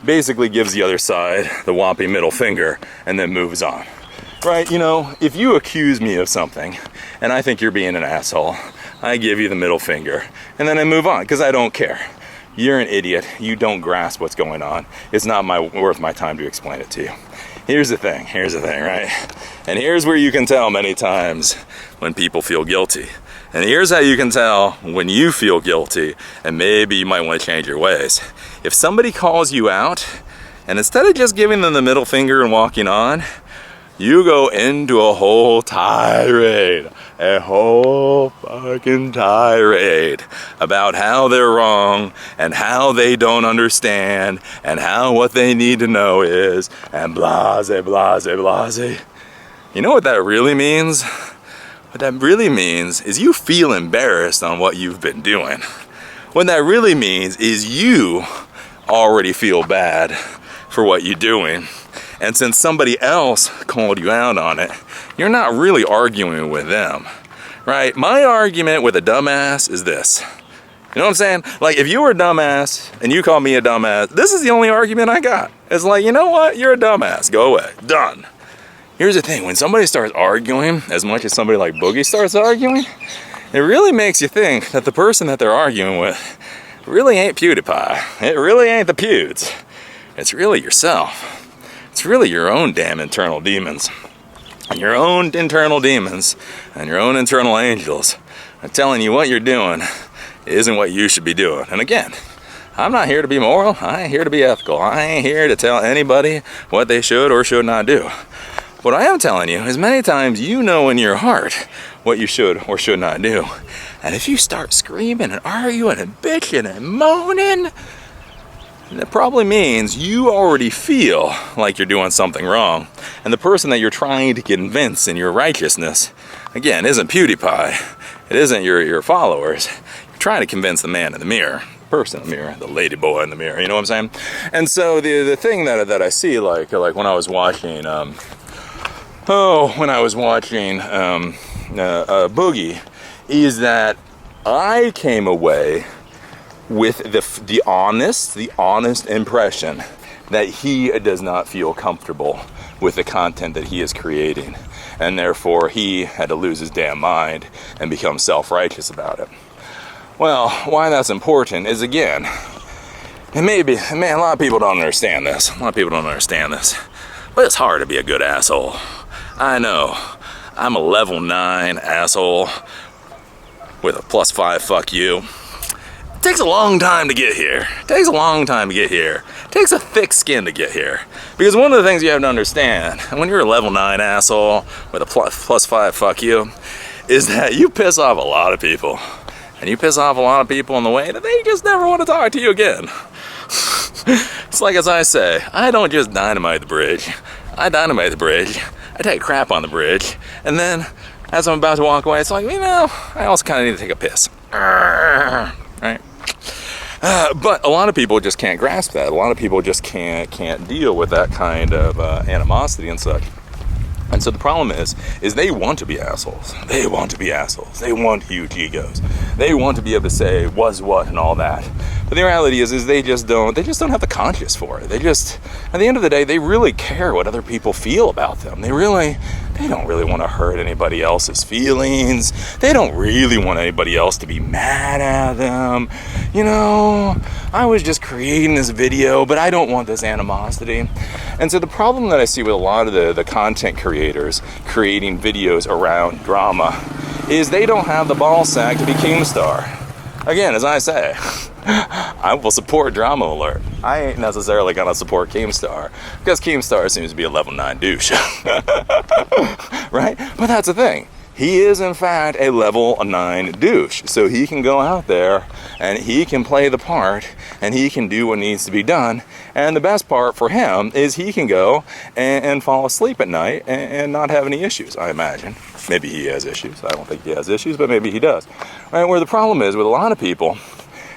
basically gives the other side the whopping middle finger and then moves on. Right? If you accuse me of something and I think you're being an asshole, I give you the middle finger and then I move on because I don't care. You're an idiot. You don't grasp what's going on. It's not worth my time to explain it to you. Here's the thing, right? And here's where you can tell many times when people feel guilty. And here's how you can tell when you feel guilty and maybe you might want to change your ways. If somebody calls you out and instead of just giving them the middle finger and walking on, you go into a whole tirade, a whole fucking tirade about how they're wrong and how they don't understand and how what they need to know is, and blase, blase, blase. You know what that really means? What that really means is you feel embarrassed on what you've been doing. What that really means is you already feel bad for what you're doing. And since somebody else called you out on it, you're not really arguing with them, right? My argument with a dumbass is this. You know what I'm saying? Like, if you were a dumbass and you call me a dumbass, this is the only argument I got. It's like, you know what? You're a dumbass. Go away. Done. Here's the thing. When somebody starts arguing as much as somebody like Boogie starts arguing, it really makes you think that the person that they're arguing with really ain't PewDiePie. It really ain't the Pewds. It's really yourself. It's really your own damn internal demons. And your own internal demons and your own internal angels are telling you what you're doing isn't what you should be doing. And again, I'm not here to be moral. I ain't here to be ethical. I ain't here to tell anybody what they should or should not do. What I am telling you is many times you know in your heart what you should or should not do. And if you start screaming and arguing and bitching and moaning, that probably means you already feel like you're doing something wrong. And the person that you're trying to convince in your righteousness, again, isn't PewDiePie. It isn't your followers. You're trying to convince the man in the mirror, the person in the mirror, the lady boy in the mirror, you know what I'm saying? And so the thing that I see, like when I was watching, Boogie, is that I came away with the honest impression that he does not feel comfortable with the content that he is creating, and therefore he had to lose his damn mind and become self-righteous about it. Well, why that's important is, again, and maybe, man, a lot of people don't understand this. But it's hard to be a good asshole. I know. I'm a level 9 asshole with a +5 fuck you. It takes a long time to get here. It takes a thick skin to get here. Because one of the things you have to understand, when you're a level 9 asshole with a +5 fuck you, is that you piss off a lot of people. And you piss off a lot of people in the way that they just never want to talk to you again. It's like, as I say, I don't just dynamite the bridge. I dynamite the bridge, I take crap on the bridge, and then as I'm about to walk away, it's like, you know, I also kind of need to take a piss. Right? But a lot of people just can't grasp that. A lot of people just can't deal with that kind of animosity and such. And so the problem is they want to be assholes. They want to be assholes. They want huge egos. They want to be able to say was what and all that. But the reality is they just don't have the conscience for it. They just, at the end of the day, they really care what other people feel about them. They don't really want to hurt anybody else's feelings. They don't really want anybody else to be mad at them. You know, I was just creating this video, but I don't want this animosity. And so the problem that I see with a lot of the content creators creating videos around drama is they don't have the ball sack to be Keemstar. Again, as I say, I will support Drama Alert. I ain't necessarily gonna support Keemstar because Keemstar seems to be a level 9 douche. Right? But that's the thing. He is in fact a level 9 douche. So he can go out there and he can play the part and he can do what needs to be done. And the best part for him is he can go and fall asleep at night and not have any issues, I imagine. Maybe he has issues. I don't think he has issues, but maybe he does. Right? Where the problem is with a lot of people,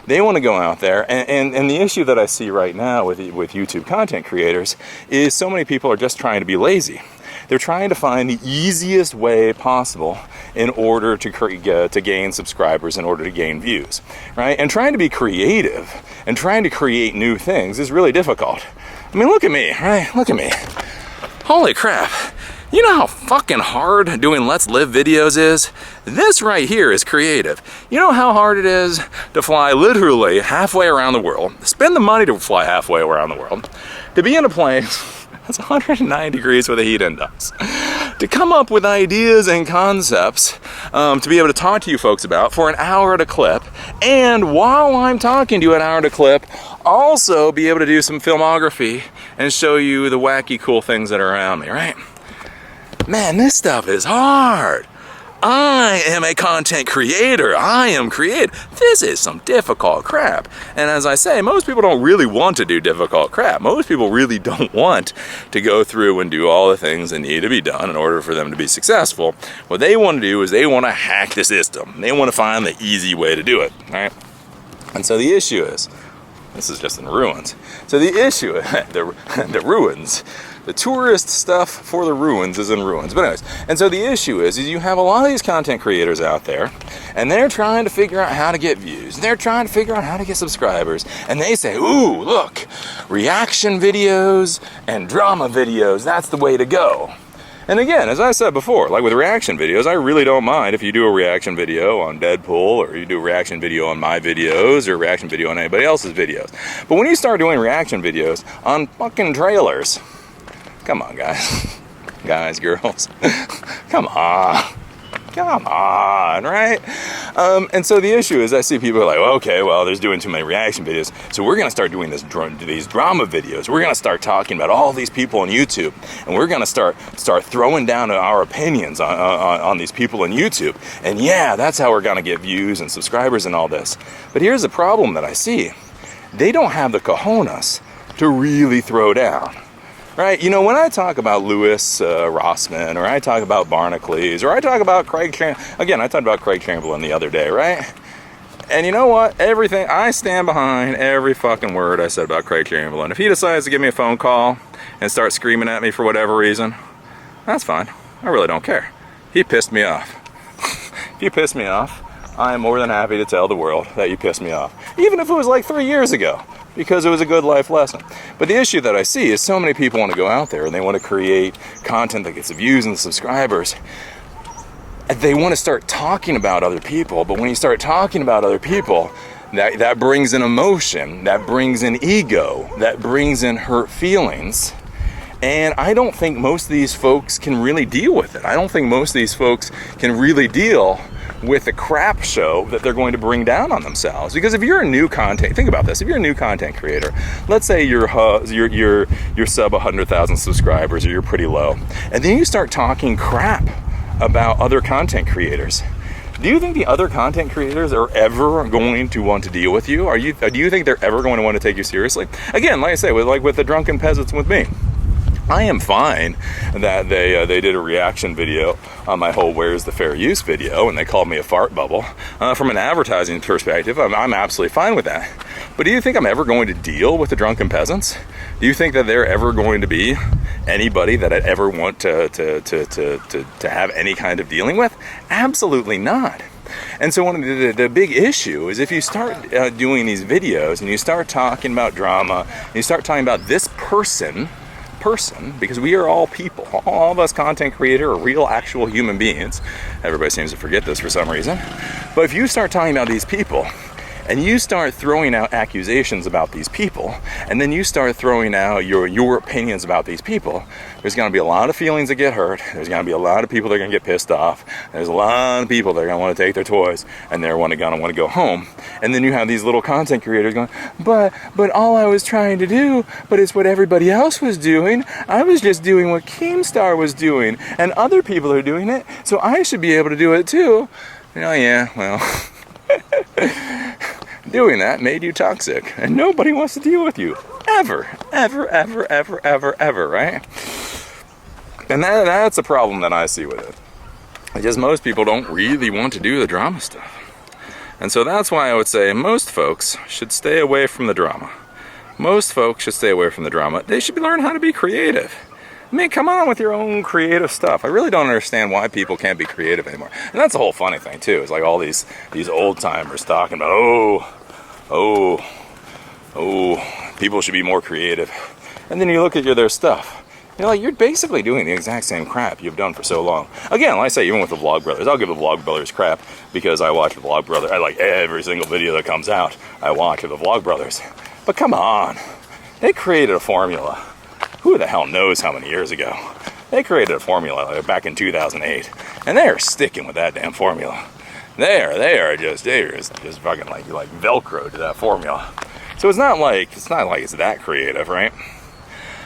they want to go out there, and the issue that I see right now with YouTube content creators is so many people are just trying to be lazy. They're trying to find the easiest way possible in order to gain subscribers, in order to gain views, right? And trying to be creative and trying to create new things is really difficult. I mean, look at me, right? Look at me. Holy crap. You know how fucking hard doing Let's Live videos is? This right here is creative. You know how hard it is to fly literally halfway around the world, spend the money to fly halfway around the world, to be in a place that's 109 degrees with a heat index, to come up with ideas and concepts to be able to talk to you folks about for an hour at a clip, and while I'm talking to you an hour at a clip, also be able to do some filmography and show you the wacky cool things that are around me, right? Man, this stuff is hard. I am a content creator. I am creative. This is some difficult crap. And as I say, most people don't really want to do difficult crap. Most people really don't want to go through and do all the things that need to be done in order for them to be successful. What they want to do is they want to hack the system. They want to find the easy way to do it, right? And so the issue is, this is just in ruins. So the issue, the ruins, the tourist stuff for the ruins is in ruins. But anyways, and so the issue is you have a lot of these content creators out there, and they're trying to figure out how to get views. They're trying to figure out how to get subscribers. And they say, ooh, look, reaction videos and drama videos, that's the way to go. And again, as I said before, like with reaction videos, I really don't mind if you do a reaction video on Deadpool, or you do a reaction video on my videos, or a reaction video on anybody else's videos. But when you start doing reaction videos on fucking trailers, come on, guys. Guys, girls. Come on, right? And so the issue is I see people are like, well, okay, well, there's doing too many reaction videos, so we're going to start doing these drama videos. We're going to start talking about all these people on YouTube, and we're going to start throwing down our opinions on these people on YouTube. And yeah, that's how we're going to get views and subscribers and all this. But here's the problem that I see. They don't have the cojones to really throw down. Right, you know, when I talk about Lewis Rossman, or I talk about Barnacules, or I talk about Craig Chamberlain, again, I talked about Craig Chamberlain the other day, right? And you know what? I stand behind every fucking word I said about Craig Chamberlain. If he decides to give me a phone call and start screaming at me for whatever reason, that's fine. I really don't care. He pissed me off. If you piss me off, I am more than happy to tell the world that you pissed me off. Even if it was like 3 years ago. Because it was a good life lesson. But the issue that I see is so many people want to go out there and they want to create content that gets the views and the subscribers. They want to start talking about other people, but when you start talking about other people, that brings in emotion, that brings in ego, that brings in hurt feelings. And I don't think most of these folks can really deal with it. I don't think most of these folks can really deal with the crap show that they're going to bring down on themselves. Because if you're a new content, think about this, if you're a new content creator, let's say you're sub 100,000 subscribers, or you're pretty low, and then you start talking crap about other content creators. Do you think the other content creators are ever going to want to deal with you? Do you think they're ever going to want to take you seriously? Again, like I say, with the drunken peasants with me. I am fine that they did a reaction video on my whole "Where's the Fair Use" video, and they called me a fart bubble. From an advertising perspective, I'm absolutely fine with that. But do you think I'm ever going to deal with the drunken peasants? Do you think that they're ever going to be anybody that I'd ever want to have any kind of dealing with? Absolutely not. And so one of the big issue is if you start doing these videos and you start talking about drama, and you start talking about this person, because we are all people. All of us content creator are real, actual human beings. Everybody seems to forget this for some reason. But if you start talking about these people, and you start throwing out accusations about these people, and then you start throwing out your opinions about these people, there's going to be a lot of feelings that get hurt. There's going to be a lot of people that are going to get pissed off. There's a lot of people that are going to want to take their toys, and they're going to want to go home. And then you have these little content creators going, but all I was trying to do, but it's what everybody else was doing. I was just doing what Keemstar was doing, and other people are doing it, so I should be able to do it too. Oh yeah, well... Doing that made you toxic, and nobody wants to deal with you. Ever, right? And that's a problem that I see with it. Because most people don't really want to do the drama stuff. And so that's why I would say most folks should stay away from the drama. Most folks should stay away from the drama. They should learn how to be creative. I mean, come on with your own creative stuff. I really don't understand why people can't be creative anymore. And that's the whole funny thing, too. It's like all these old timers talking about, people should be more creative. And then you look at their stuff. You're basically doing the exact same crap you've done for so long. Again, like I say, even with the Vlogbrothers, I'll give the Vlogbrothers crap because I watch the Vlogbrothers. I like every single video that comes out. I watch the Vlogbrothers. But come on. They created a formula. Who the hell knows how many years ago? They created a formula back in 2008, and they are sticking with that damn formula. They are just fucking like Velcro to that formula. So it's not like it's that creative, right?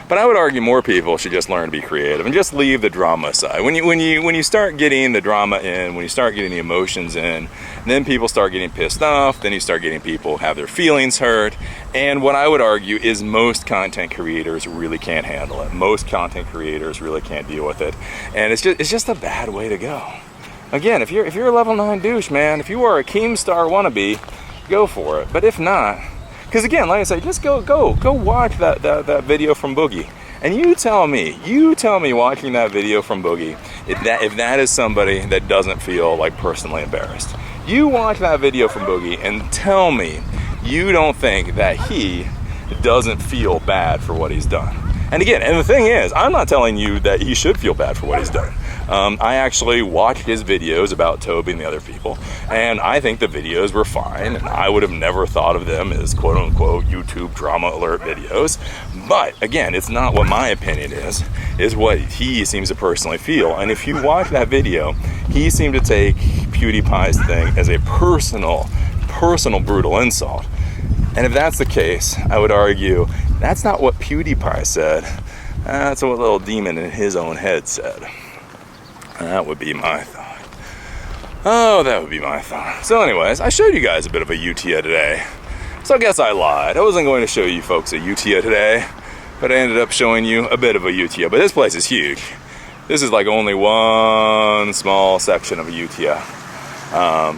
But I would argue more people should just learn to be creative and just leave the drama aside. When you start getting the drama in, when you start getting the emotions in, then people start getting pissed off. Then you start getting people have their feelings hurt. And what I would argue is most content creators really can't handle it. Most content creators really can't deal with it, and it's just a bad way to go. Again, if you're a level 9 douche, man, if you are a Keemstar wannabe, go for it. But if not, because again, like I say, just go watch that video from Boogie, and you tell me watching that video from Boogie if that is somebody that doesn't feel like personally embarrassed. You watch that video from Boogie and tell me you don't think that he doesn't feel bad for what he's done. And again, and the thing is, I'm not telling you that he should feel bad for what he's done. I actually watched his videos about Toby and the other people, and I think the videos were fine, and I would have never thought of them as quote-unquote YouTube drama alert videos. But again, it's not what my opinion is what he seems to personally feel. And if you watch that video, he seemed to take PewDiePie's thing as a personal brutal insult. And if that's the case, I would argue that's not what PewDiePie said. That's what little demon in his own head said. That would be my thought. Oh, that would be my thought. So anyways, I showed you guys a bit of a Utia today. So I guess I lied. I wasn't going to show you folks a Utia today, but I ended up showing you a bit of a Utia. But this place is huge. This is like only one small section of a Utia.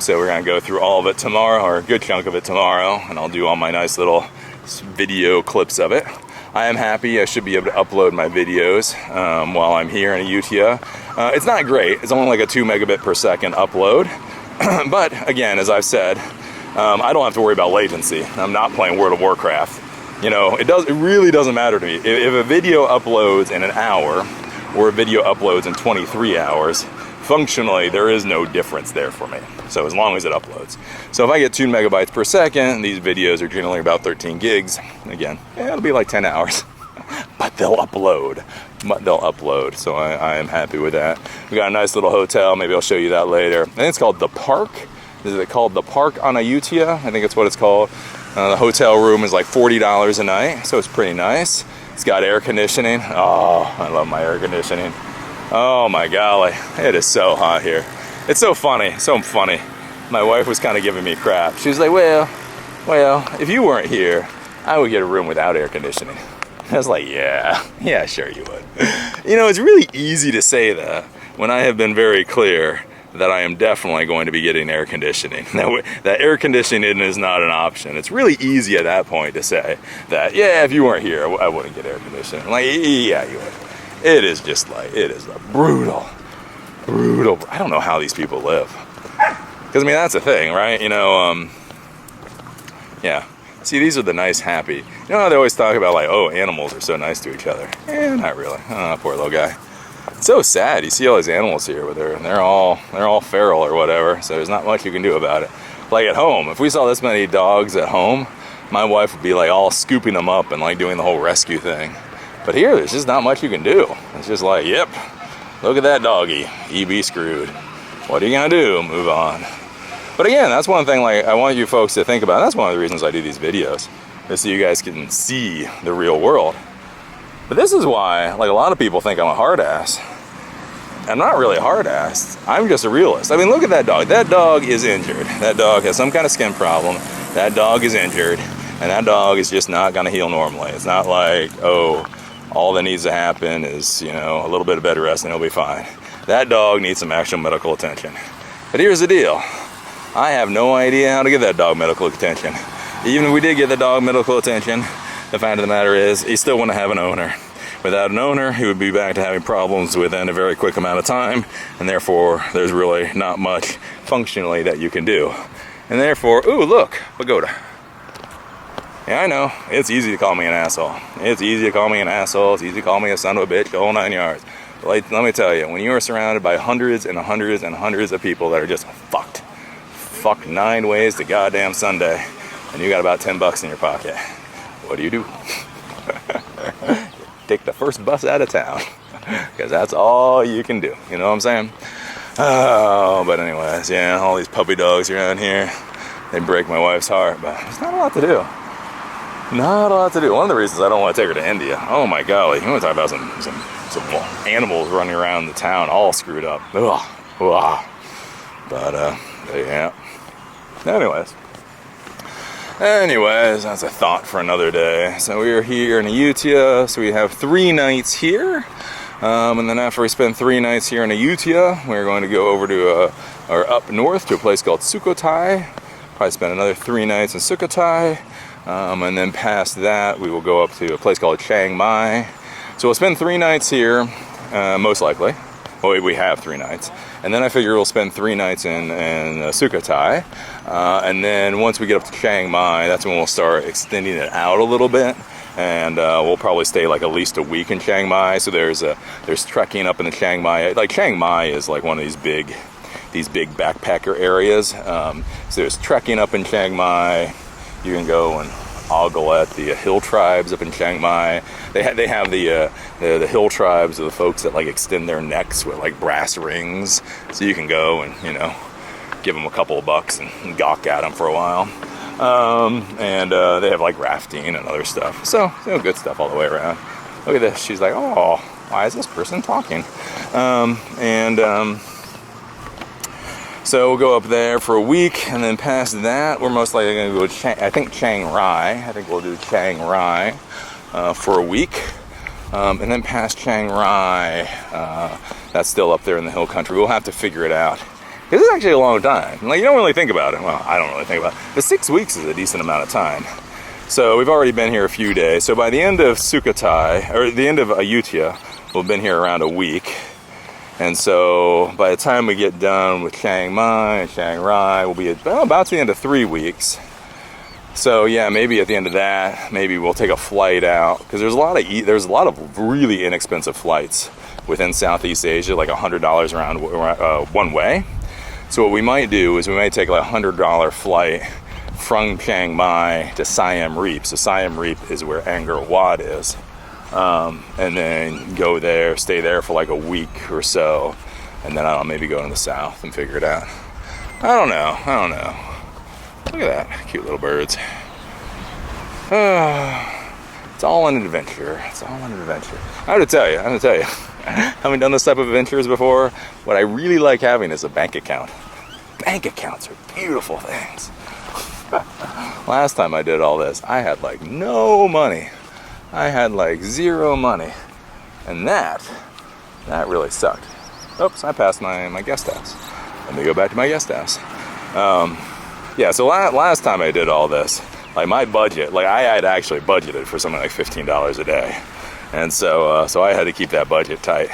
So we're going to go through all of it tomorrow, or a good chunk of it tomorrow, and I'll do all my nice little video clips of it. I am happy. I should be able to upload my videos while I'm here in Utia. It's not great. It's only like a 2 megabit per second upload. But again, as I've said, I don't have to worry about latency. I'm not playing World of Warcraft. It really doesn't matter to me. If a video uploads in an hour or a video uploads in 23 hours, functionally, there is no difference there for me. So as long as it uploads. So if I get 2 megabytes per second, these videos are generally about 13 gigs. Again, it'll be like 10 hours. But they'll upload. So I am happy with that. We got a nice little hotel. Maybe I'll show you that later. I think it's called The Park. Is it called The Park on Ayutthaya? I think that's what it's called. The hotel room is like $40 a night, so it's pretty nice. It's got air conditioning. Oh, I love my air conditioning. Oh my golly, it is so hot here. It's so funny. My wife was kind of giving me crap. She was like, well, if you weren't here, I would get a room without air conditioning. I was like, yeah, sure you would. You know, it's really easy to say that when I have been very clear that I am definitely going to be getting air conditioning. That air conditioning is not an option. It's really easy at that point to say that, yeah, if you weren't here, I wouldn't get air conditioning. I'm like, yeah, you would. It is just like, it is a brutal. I don't know how these people live. Because, I mean, that's the thing, right? You know, yeah. See, these are the nice, happy. You know how they always talk about, like, oh, animals are so nice to each other. Not really. Oh, poor little guy. It's so sad. You see all these animals here with her, and they're all feral or whatever, so there's not much you can do about it. Like at home, if we saw this many dogs at home, my wife would be like all scooping them up and like doing the whole rescue thing. But here, there's just not much you can do. It's just like, yep, look at that doggy. He be screwed. What are you gonna do? Move on. But again, that's one thing like I want you folks to think about. That's one of the reasons I do these videos, is so you guys can see the real world. But this is why, like, a lot of people think I'm a hard ass. I'm not really a hard ass. I'm just a realist. I mean, look at that dog. That dog is injured. That dog has some kind of skin problem. That dog is injured, and that dog is just not gonna heal normally. It's not like, oh, all that needs to happen is, you know, a little bit of bed rest and he'll be fine. That dog needs some actual medical attention. But here's the deal. I have no idea how to give that dog medical attention. Even if we did get the dog medical attention, the fact of the matter is, he still wouldn't have an owner. Without an owner, he would be back to having problems within a very quick amount of time, and therefore, there's really not much functionally that you can do. And therefore, ooh, look, pagoda. Yeah, I know, it's easy to call me an asshole. It's easy to call me an asshole, it's easy to call me a son of a bitch, the whole 9 yards. But like, let me tell you, when you are surrounded by hundreds and hundreds and hundreds of people that are just fucked 9 ways to goddamn Sunday, and you got about $10 in your pocket, what do? Take the first bus out of town, because that's all you can do. You know what I'm saying? Oh, but anyways, yeah, all these puppy dogs around here, they break my wife's heart, but there's not a lot to do. Not a lot to do. One of the reasons I don't want to take her to India, oh my golly, you want to talk about some animals running around the town all screwed up. Ugh. But, yeah. Anyways, that's a thought for another day. So we are here in Ayutthaya, so we have 3 nights here. And then after we spend 3 nights here in Ayutthaya, we're going to go over to, or up north to a place called Sukhothai. Probably spend another 3 nights in Sukhothai. And then past that, we will go up to a place called Chiang Mai. So we'll spend 3 nights here, most likely. Well, we have 3 nights. And then I figure we'll spend 3 nights in Sukhothai. And then once we get up to Chiang Mai, that's when we'll start extending it out a little bit. And we'll probably stay like at least a week in Chiang Mai. So there's trekking up in the Chiang Mai. Like Chiang Mai is like one of these big backpacker areas. So there's trekking up in Chiang Mai. You can go and ogle at the hill tribes up in Chiang Mai. They have the hill tribes of the folks that like extend their necks with like brass rings, so you can go and, you know, give them a couple of bucks and gawk at them for a while. And they have like rafting and other stuff. So, you know, good stuff all the way around. Look at this. She's like, oh, why is this person talking? So we'll go up there for a week, and then past that, we're most likely going to go to Chiang Rai. I think we'll do Chiang Rai for a week. And then past Chiang Rai, that's still up there in the hill country. We'll have to figure it out. This is actually a long time. Like, you don't really think about it. Well, I don't really think about it. But 6 weeks is a decent amount of time. So we've already been here a few days. So by the end of Sukhothai, or the end of Ayutthaya, we'll have been here around a week. And so by the time we get done with Chiang Mai and Chiang Rai, we'll be about to the end of 3 weeks. So yeah, maybe at the end of that, maybe we'll take a flight out, because there's a lot of really inexpensive flights within Southeast Asia, like $100 around one way. So what we might do is we might take like a $100 flight from Chiang Mai to Siam Reap. So Siam Reap is where Angkor Wat is. And then go there, stay there for like a week or so, and then I'll maybe go to the south and figure it out. I don't know. Look at that, cute little birds. It's all an adventure. I have to tell you, having done this type of adventures before, what I really like having is a bank account. Bank accounts are beautiful things. Last time I did all this, I had like no money. I had like zero money. And that really sucked. Oops, I passed my guest house. Let me go back to my guest house. Yeah, so last time I did all this, like my budget, like I had actually budgeted for something like $15 a day. And so I had to keep that budget tight.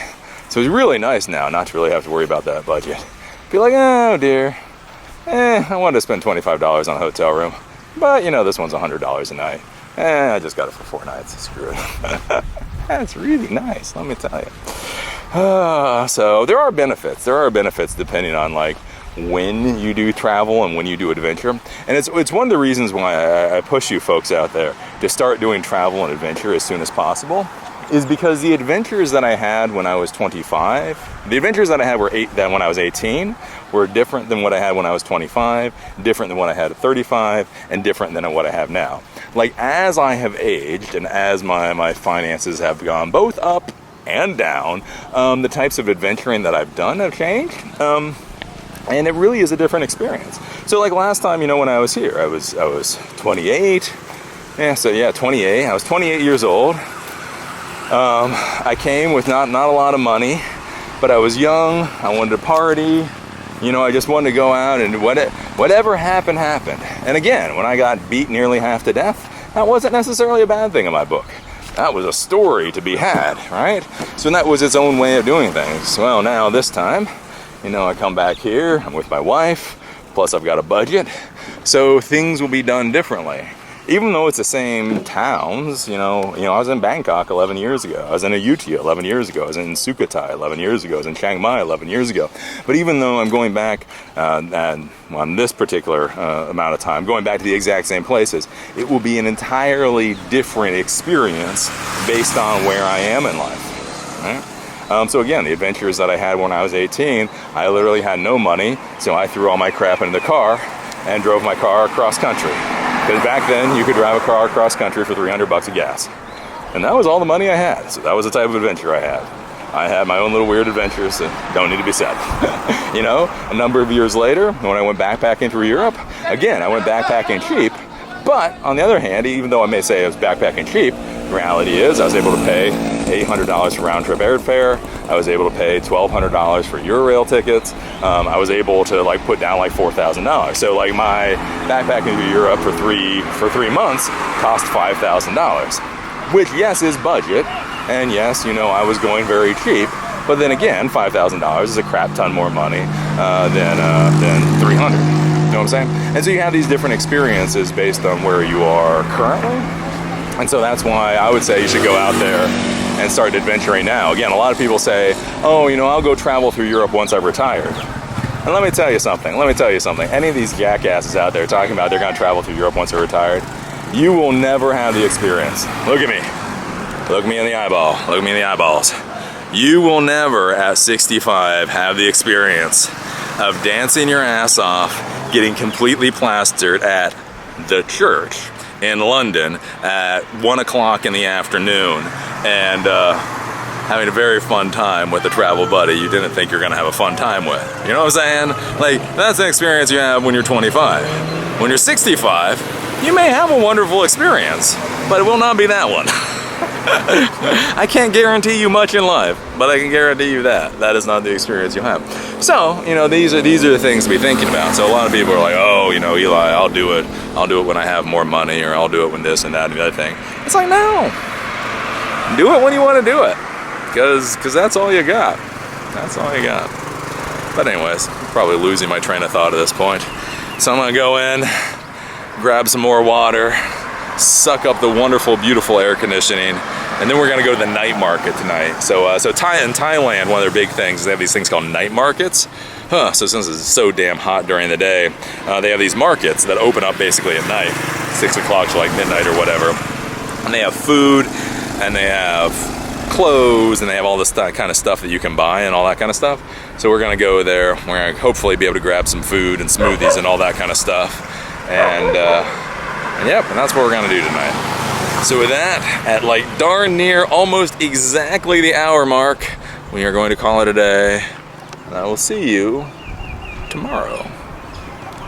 So it's really nice now not to really have to worry about that budget. Be like, oh dear, I wanted to spend $25 on a hotel room, but you know, this one's $100 a night. I just got it for 4 nights, screw it. That's really nice, let me tell you. So there are benefits depending on like when you do travel and when you do adventure. And it's one of the reasons why I push you folks out there to start doing travel and adventure as soon as possible, is because the adventures that I had when I was 25, the adventures that I had when I was 18 were different than what I had when I was 25, different than what I had at 35, and different than what I have now. Like as I have aged and as my finances have gone both up and down, the types of adventuring that I've done have changed. And it really is a different experience. So like last time, you know, when I was here, I was 28. Yeah, so yeah, 28. I was 28 years old. I came with not a lot of money, but I was young. I wanted to party. You know, I just wanted to go out and whatever happened, happened. And again, when I got beat nearly half to death, that wasn't necessarily a bad thing in my book. That was a story to be had, right? So that was its own way of doing things. Well, now this time, you know, I come back here, I'm with my wife, plus I've got a budget, so things will be done differently. Even though it's the same towns, you know, I was in Bangkok 11 years ago, I was in Ayutthaya 11 years ago, I was in Sukhothai 11 years ago, I was in Chiang Mai 11 years ago. But even though I'm going back on this particular amount of time, going back to the exact same places, it will be an entirely different experience based on where I am in life, right? So again, the adventures that I had when I was 18, I literally had no money, so I threw all my crap into the car and drove my car across country. Because back then, you could drive a car across country for $300 of gas. And that was all the money I had, so that was the type of adventure I had. I had my own little weird adventures that don't need to be said. You know, a number of years later, when I went backpacking through Europe, again, I went backpacking cheap, but on the other hand, even though I may say I was backpacking cheap, the reality is I was able to pay $800 for round-trip airfare. I was able to pay $1,200 for Eurail tickets. I was able to like put down like $4,000. So like my backpacking through Europe for three months cost $5,000, which yes is budget, and yes, you know, I was going very cheap. But then again, $5,000 is a crap ton more money than $300. You know what I'm saying? And so you have these different experiences based on where you are currently. And so that's why I would say you should go out there and start adventuring now. Again, a lot of people say, oh, you know, I'll go travel through Europe once I've retired. And let me tell you something. Any of these jackasses out there talking about they're going to travel through Europe once they're retired, you will never have the experience. Look at me. Look me in the eyeball. Look me in the eyeballs. You will never, at 65, have the experience of dancing your ass off, getting completely plastered at the church in London at 1 o'clock in the afternoon and having a very fun time with a travel buddy you didn't think you're gonna have a fun time with. You know what I'm saying? Like, that's an experience you have when you're 25. When you're 65, you may have a wonderful experience, but it will not be that one. I can't guarantee you much in life, but I can guarantee you that is not the experience you'll have. So, you know, these are the things to be thinking about. So a lot of people are like, oh, you know, Eli, I'll do it when I have more money, or I'll do it when this and that and the other thing. It's like, no, do it when you want to do it, because that's all you got. That's all you got. But anyways, I'm probably losing my train of thought at this point. So I'm gonna go in, grab some more water, suck up the wonderful, beautiful air conditioning, and then we're gonna go to the night market tonight. So in Thailand, one of their big things is they have these things called night markets. So since it's so damn hot during the day, they have these markets that open up basically at night, 6 o'clock to like midnight or whatever. And they have food, and they have clothes, and they have all this kind of stuff that you can buy and all that kind of stuff. So we're gonna go there. We're gonna hopefully be able to grab some food and smoothies and all that kind of stuff. And yep, and that's what we're gonna do tonight. So with that, at like darn near almost exactly the hour mark, we are going to call it a day. And I will see you tomorrow.